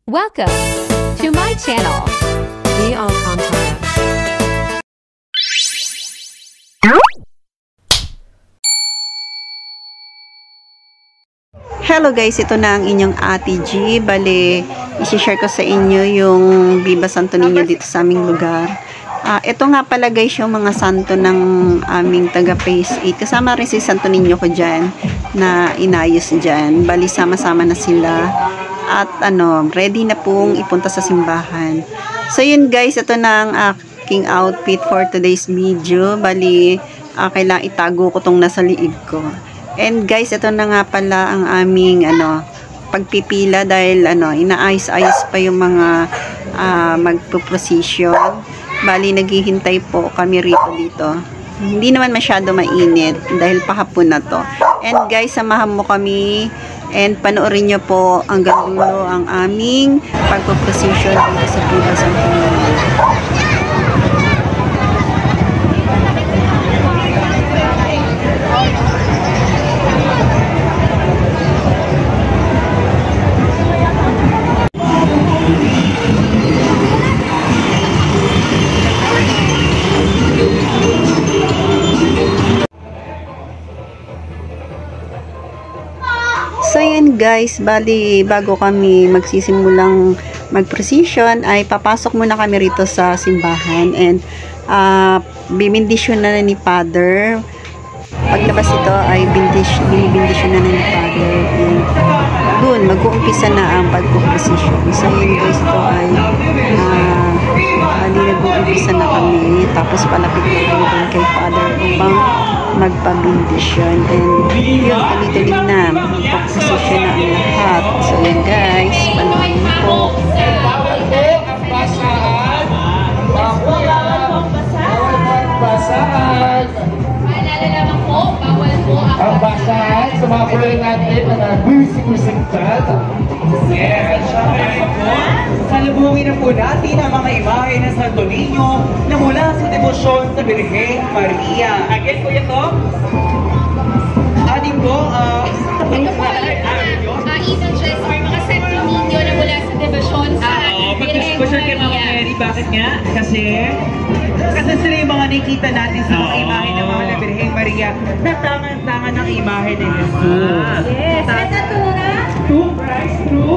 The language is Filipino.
Welcome to my channel. Be Alcantara. Hello guys, ito na ang inyong Ate G. Bale, isi-share ko sa inyo yung Viva Santo Niño dito sa aming lugar. Ito nga pala guys yung mga santo ng aming taga Phase 8. Kasama rin si Santo Niño ko dyan na inayos dyan. Bali, sama-sama na sila. At ready na pong ipunta sa simbahan. So yun guys, ito na ang aking outfit for today's video. Bali, kailangan itago ko tong nasa liig ko. And guys, ito na nga pala ang aming pagpipila dahil inaayos-ayos pa yung mga magpo-procession. Bali, naghihintay po kami rito dito. Hindi naman masyado mainit dahil pahapon na to. And guys, samahan mo kami and panoorin nyo po hanggang dulo ang aming pagpo-procession dito sa Viva Santo Niño. So yun guys, bali bago kami magsisimulang mag-procession ay papasok muna kami rito sa simbahan and bibindisyon na ni Father. Paglabas ito ay binibindisyon na ni Father and doon mag-uumpisa na ang pag-procession. So yun guys, ito ay bali nag-uumpisa na kami tapos palapit na kami doon kay Father upang magpabindisyon and yun, tuloy-tuloy na magpapasisyon na ang lahat. So yun guys, panoorin po. Ang basahan sa mga kulay natin na nag-music-music-tad. Yes, syempre po. Salubungin na po natin ang mga imahe ng Santo Niño na mula sa debosyon sa Birheng Maria. Again po ito. Ating po, images or mga Santo Niño na mula sa debosyon sa Birheng mag-discussion kayo mga Mary. Bakit nga? Kasi sila yung mga nakikita natin sa mga imahe ng mga Birheng Maria na tangan-tangan ng imahe ni Jesus. Yes, at ito na. True Christ, true